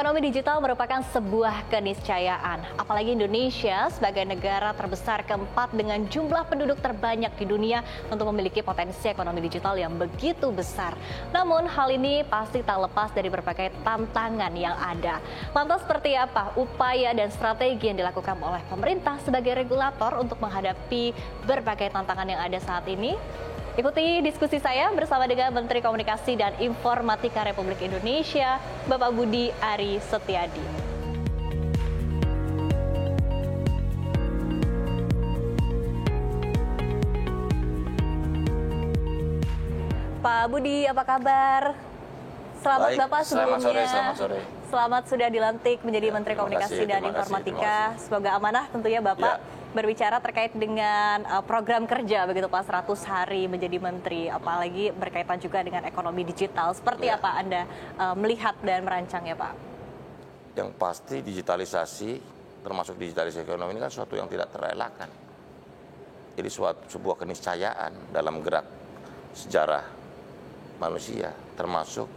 Ekonomi digital merupakan sebuah keniscayaan, apalagi Indonesia sebagai negara terbesar keempat dengan jumlah penduduk terbanyak di dunia untuk memiliki potensi ekonomi digital yang begitu besar. Namun hal ini pasti tak lepas dari berbagai tantangan yang ada. Lantas seperti apa upaya dan strategi yang dilakukan oleh pemerintah sebagai regulator untuk menghadapi berbagai tantangan yang ada saat ini? Ikuti diskusi saya bersama dengan Menteri Komunikasi dan Informatika Republik Indonesia, Bapak Budi Ari Setiadi. Pak Budi, apa kabar? Selamat Baik, Bapak sebelumnya. Selamat sore. Selamat sudah dilantik menjadi Menteri Komunikasi dan terima Informatika. kasih. Semoga amanah tentunya Bapak. Berbicara terkait dengan program kerja begitu Pak, 100 hari menjadi menteri, apalagi berkaitan juga dengan ekonomi digital. Seperti apa Anda melihat dan merancangnya Pak? Yang pasti digitalisasi, termasuk digitalisasi ekonomi ini kan suatu yang tidak terelakkan. Jadi sebuah keniscayaan dalam gerak sejarah manusia, termasuk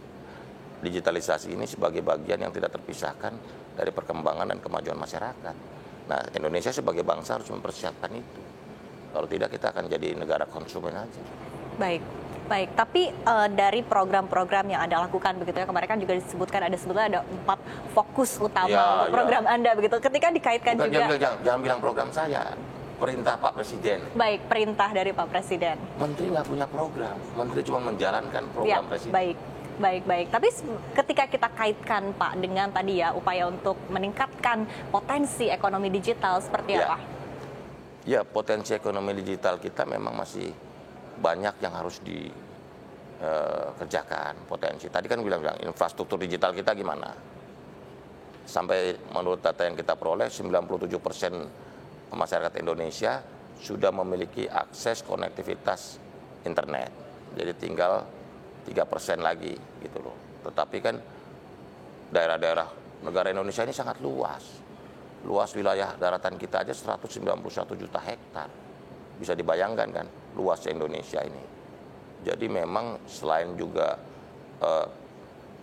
digitalisasi ini sebagai bagian yang tidak terpisahkan dari perkembangan dan kemajuan masyarakat. Nah, Indonesia sebagai bangsa harus mempersiapkan itu. Kalau tidak, kita akan jadi negara konsumen aja. Baik. Tapi dari program-program yang Anda lakukan begitu ya, kemarin kan juga disebutkan sebetulnya ada 4 fokus utama untuk program Anda begitu. Ketika dikaitkan Jangan bilang program saya, perintah Pak Presiden. Baik, perintah dari Pak Presiden. Menteri nggak punya program, Menteri cuma menjalankan program Presiden. Baik. Tapi ketika kita kaitkan Pak dengan tadi ya upaya untuk meningkatkan potensi ekonomi digital seperti apa? Ya, potensi ekonomi digital kita memang masih banyak yang harus dikerjakan potensi. Tadi kan bilang infrastruktur digital kita gimana? Sampai menurut data yang kita peroleh 97% masyarakat Indonesia sudah memiliki akses konektivitas internet. Jadi tinggal 3% lagi gitu loh. Tetapi kan daerah-daerah negara Indonesia ini sangat luas. Luas wilayah daratan kita aja 191 juta hektar. Bisa dibayangkan kan luasnya Indonesia ini. Jadi memang selain juga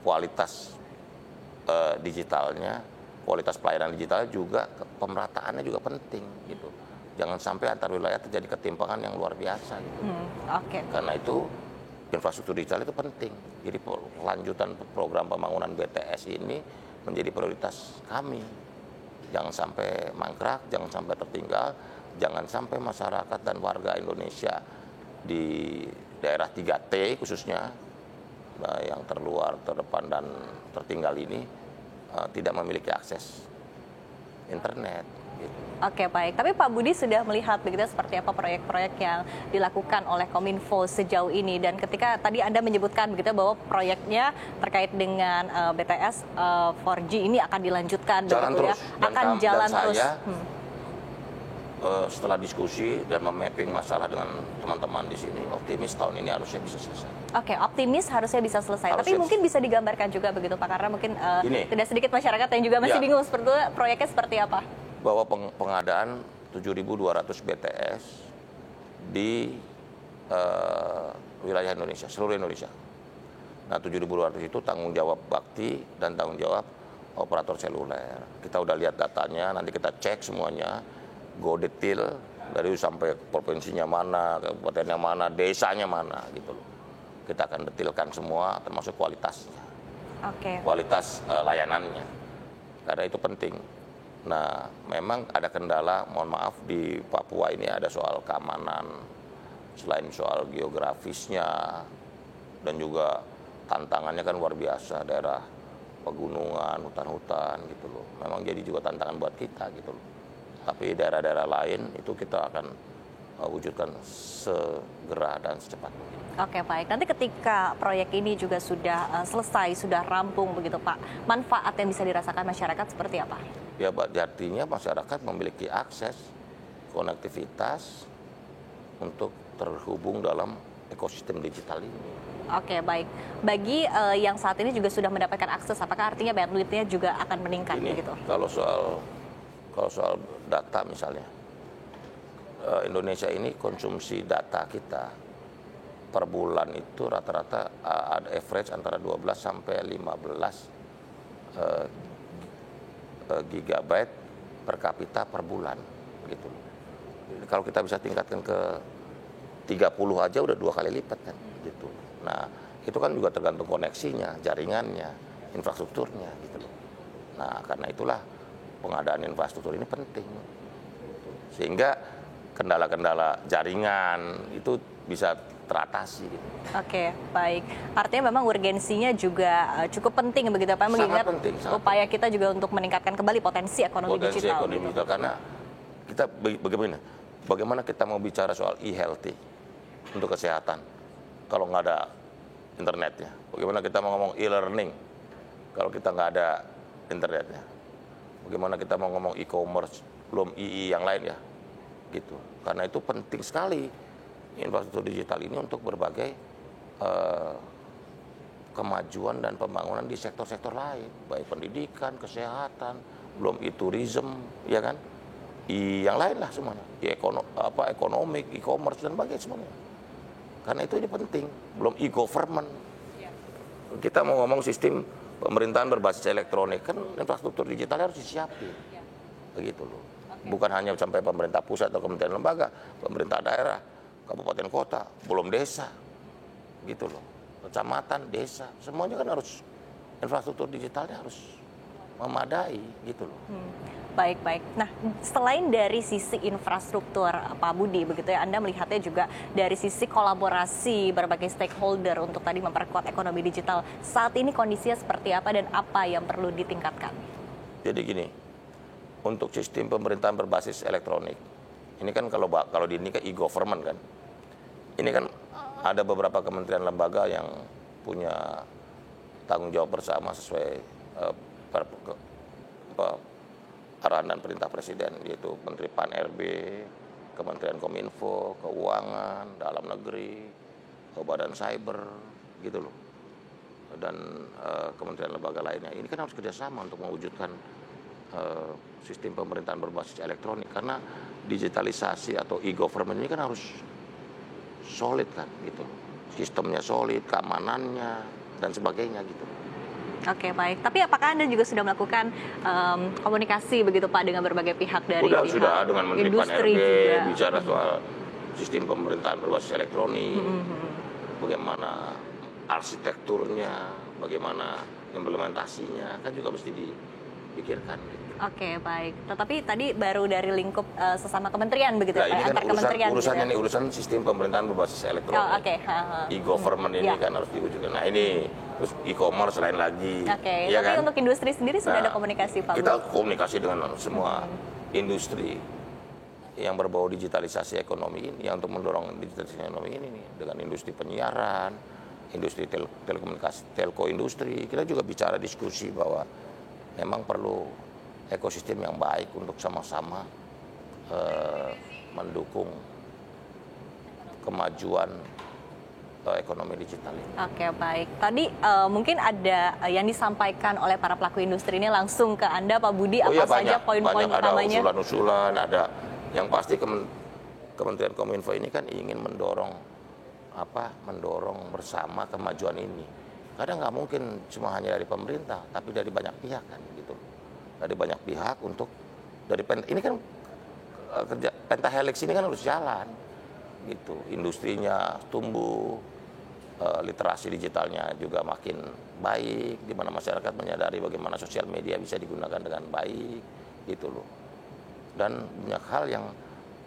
kualitas digitalnya, kualitas pelayanan digitalnya juga pemerataannya juga penting gitu. Jangan sampai antar wilayah terjadi ketimpangan yang luar biasa gitu. Karena itu infrastruktur digital itu penting. Jadi lanjutan program pembangunan BTS ini menjadi prioritas kami. Jangan sampai mangkrak, jangan sampai tertinggal, jangan sampai masyarakat dan warga Indonesia di daerah 3T khususnya, yang terluar, terdepan, dan tertinggal ini tidak memiliki akses internet. Oke, baik. Tapi Pak Budi sudah melihat begitu seperti apa proyek-proyek yang dilakukan oleh Kominfo sejauh ini, dan ketika tadi Anda menyebutkan begitu bahwa proyeknya terkait dengan BTS 4G ini akan dilanjutkan begitu ya, akan jalan terus. Setelah diskusi dan memapping masalah dengan teman-teman di sini, optimis tahun ini harusnya bisa selesai. Oke, optimis harusnya bisa selesai. Tapi mungkin bisa digambarkan juga begitu Pak, karena mungkin tidak sedikit masyarakat yang juga masih bingung sebetulnya proyeknya seperti apa. Bahwa pengadaan 7.200 BTS di wilayah Indonesia, seluruh Indonesia. Nah, 7.200 itu tanggung jawab Bakti dan tanggung jawab operator seluler. Kita udah lihat datanya, nanti kita cek semuanya, go detail dari sampai provinsinya mana, kabupatennya mana, desanya mana gitu loh. Kita akan detailkan semua, termasuk kualitasnya, kualitas layanannya, karena itu penting. Nah, memang ada kendala, mohon maaf, di Papua ini ada soal keamanan, selain soal geografisnya, dan juga tantangannya kan luar biasa, daerah pegunungan, hutan-hutan gitu loh. Memang jadi juga tantangan buat kita gitu loh. Tapi daerah-daerah lain itu kita akan wujudkan segera dan secepat mungkin. Oke, baik. Nanti ketika proyek ini juga sudah selesai, sudah rampung begitu Pak, manfaat yang bisa dirasakan masyarakat seperti apa? Ya, artinya masyarakat memiliki akses konektivitas untuk terhubung dalam ekosistem digital ini. Oke, baik. Bagi yang saat ini juga sudah mendapatkan akses, apakah artinya bandwidth-nya juga akan meningkat begitu? Kalau soal data misalnya, Indonesia ini konsumsi data kita per bulan itu rata-rata ada average antara 12 sampai 15 gigabyte per kapita per bulan gitu. Jadi kalau kita bisa tingkatkan ke 30 aja udah 2 kali lipat kan gitu. Nah, itu kan juga tergantung koneksinya, jaringannya, infrastrukturnya gitu loh. Nah, karena itulah pengadaan infrastruktur ini penting. Sehingga kendala-kendala jaringan itu bisa teratasi. Gitu. Oke, baik. Artinya memang urgensinya juga cukup penting begitu Pak, mengingat penting, upaya kita juga untuk meningkatkan kembali potensi ekonomi digital. Potensi ekonomi digital, karena kita bagaimana kita mau bicara soal e-healthy untuk kesehatan kalau nggak ada internetnya? Bagaimana kita mau ngomong e-learning kalau kita nggak ada internetnya? Bagaimana kita mau ngomong e-commerce belum II yang lain ya? Gitu. Karena itu penting sekali infrastruktur digital ini untuk berbagai kemajuan dan pembangunan di sektor-sektor lain, baik pendidikan, kesehatan, belum e-tourism, ya kan? Yang lain lah semuanya, ekonomi, e-commerce dan sebagainya semuanya. Karena itu ini penting, belum e-government. Kita mau ngomong sistem pemerintahan berbasis elektronik, kan infrastruktur digitalnya harus disiapin, begitu loh. Bukan hanya sampai pemerintah pusat atau kementerian lembaga, pemerintah daerah, kabupaten kota, belum desa, gitu loh. Kecamatan, desa, semuanya kan harus infrastruktur digitalnya harus memadai, gitu loh. Baik. Nah, selain dari sisi infrastruktur, Pak Budi, begitu ya, Anda melihatnya juga dari sisi kolaborasi berbagai stakeholder untuk tadi memperkuat ekonomi digital. Saat ini kondisinya seperti apa dan apa yang perlu ditingkatkan? Jadi gini, untuk sistem pemerintahan berbasis elektronik, ini kan kalau di ini kan e-government kan, ini kan ada beberapa kementerian lembaga yang punya tanggung jawab bersama sesuai arahan dan perintah Presiden, yaitu Menteri Pan-RB, Kementerian Kominfo, Keuangan, Dalam Negeri, Badan Cyber, gitu loh, dan kementerian lembaga lainnya. Ini kan harus kerjasama untuk mewujudkan sistem pemerintahan berbasis elektronik, karena digitalisasi atau e-government ini kan harus solid kan, gitu, sistemnya solid, keamanannya dan sebagainya gitu. Oke, baik. Tapi apakah Anda juga sudah melakukan komunikasi begitu Pak dengan berbagai pihak dari sudah dengan Menteri industri Pan-RB juga bicara soal sistem pemerintahan berbasis elektronik, bagaimana arsitekturnya, bagaimana implementasinya, kan juga mesti dipikirkan. Oke, baik. Tetapi tadi baru dari lingkup sesama kementerian begitu Nah, Pak, ini kan antar kementerian. urusannya gitu. nih, urusan sistem pemerintahan berbasis elektronik. Oh, oke. E-government ini kan harus diwujudkan. Nah, ini terus e-commerce lain lagi. Oke, ya tapi kan? untuk industri sendiri sudah ada komunikasi Pak? Kita komunikasi dengan semua industri yang berbau digitalisasi ekonomi ini, yang untuk mendorong digitalisasi ekonomi ini nih, dengan industri penyiaran, industri telekomunikasi, telco industri. Kita juga bicara diskusi bahwa memang perlu ekosistem yang baik untuk sama-sama mendukung kemajuan ekonomi digital ini. Oke, baik. Tadi mungkin ada yang disampaikan oleh para pelaku industri ini langsung ke Anda, Pak Budi, apa saja poin-poin utamanya? Ada usulan-usulan, ada yang pasti Kementerian Kominfo ini kan ingin mendorong bersama kemajuan ini. Kadang nggak mungkin cuma hanya dari pemerintah, tapi dari banyak pihak kan gitu. Dari banyak pihak ini kan kerja pentahelix ini kan harus jalan gitu. Industrinya tumbuh, literasi digitalnya juga makin baik, di mana masyarakat menyadari bagaimana sosial media bisa digunakan dengan baik gitu loh. Dan banyak hal yang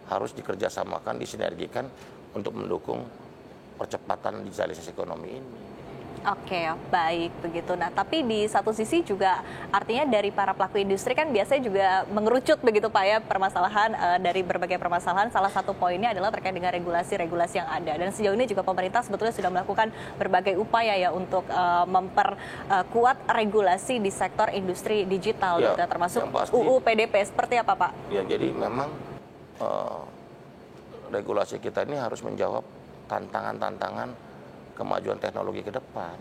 harus dikerjasamakan, disinergikan untuk mendukung percepatan digitalisasi ekonomi ini. Oke, baik begitu. Nah, tapi di satu sisi juga artinya dari para pelaku industri kan biasanya juga mengerucut begitu Pak ya permasalahan dari berbagai permasalahan. Salah satu poinnya adalah terkait dengan regulasi-regulasi yang ada. Dan sejauh ini juga pemerintah sebetulnya sudah melakukan berbagai upaya ya untuk memperkuat regulasi di sektor industri digital, ya, gitu, termasuk UU PDP. Seperti apa Pak? Ya, jadi memang regulasi kita ini harus menjawab tantangan-tantangan kemajuan teknologi ke depan.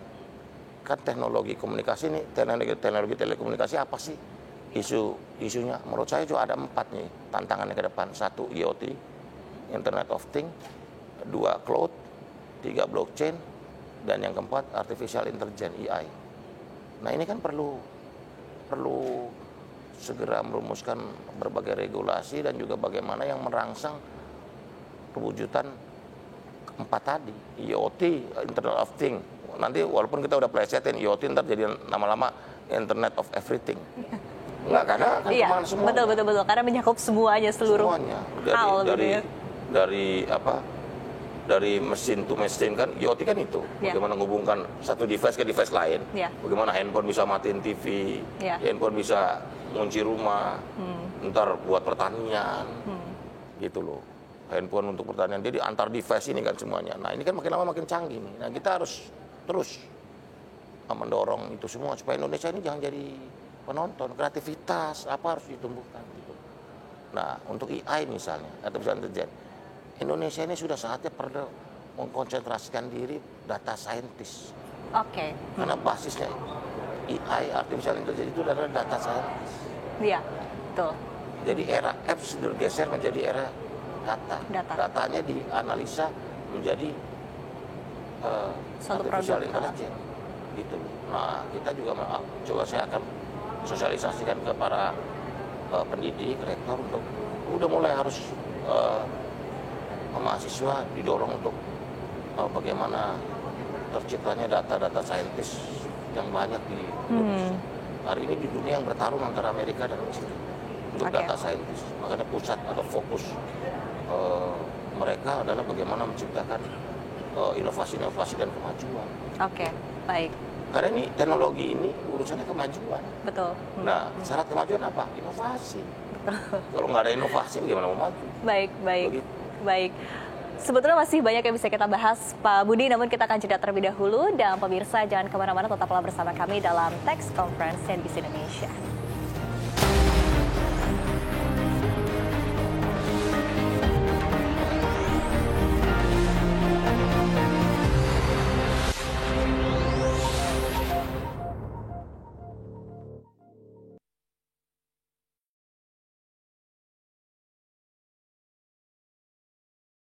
Kan teknologi komunikasi ini, teknologi telekomunikasi apa sih isunya? Menurut saya juga ada 4 nih tantangannya ke depan. 1, IoT, Internet of Things. 2, Cloud. 3, Blockchain. Dan yang keempat, Artificial Intelligence, AI. Nah, ini kan perlu segera merumuskan berbagai regulasi dan juga bagaimana yang merangsang pewujudan keempat tadi, IoT, Internet of Things. Nanti walaupun kita udah plesetin IoT, ntar jadi lama-lama Internet of Everything. Enggak, karena kan Iya, semua. betul. Karena mencakup semuanya, seluruh semuanya. hal. Dari mesin to mesin kan, IoT kan itu. Bagaimana menghubungkan satu device ke device lain. Bagaimana handphone bisa matiin TV, handphone bisa ngunci rumah, ntar buat pertanian, gitu loh. Handphone untuk pertanian, jadi antar device ini kan semuanya. Nah ini kan makin lama makin canggih nih. Nah kita harus terus mendorong itu semua supaya Indonesia ini jangan jadi penonton, kreativitas apa harus ditumbuhkan. Gitu. Nah untuk AI misalnya, artificial intelligence, Indonesia ini sudah saatnya perlu mengkonsentrasikan diri data scientist. Oke. Karena basisnya AI, artificial intelligence itu adalah data scientist. Iya, betul. Jadi era apps bergeser menjadi era data. Datanya dianalisa menjadi suatu artificial produk. intelligence. Gitu. Nah, kita juga coba saya akan sosialisasikan ke para pendidik, rektor untuk udah mulai harus mahasiswa didorong untuk bagaimana terciptanya data-data saintis yang banyak di Indonesia. Hari ini di dunia yang bertarung antara Amerika dan China untuk data saintis. Makanya pusat atau fokus mereka adalah bagaimana menciptakan inovasi-inovasi dan kemajuan. Oke, baik. Karena ini teknologi ini urusannya kemajuan. Betul. Nah, syarat kemajuan apa? Inovasi. Kalau nggak ada inovasi, bagaimana mau maju? Baik. Begitu. Baik. Sebetulnya masih banyak yang bisa kita bahas, Pak Budi, namun kita akan jeda terlebih dahulu. Dan pemirsa, jangan kemana-mana, tetaplah bersama kami dalam Tech Conference CNBC Indonesia.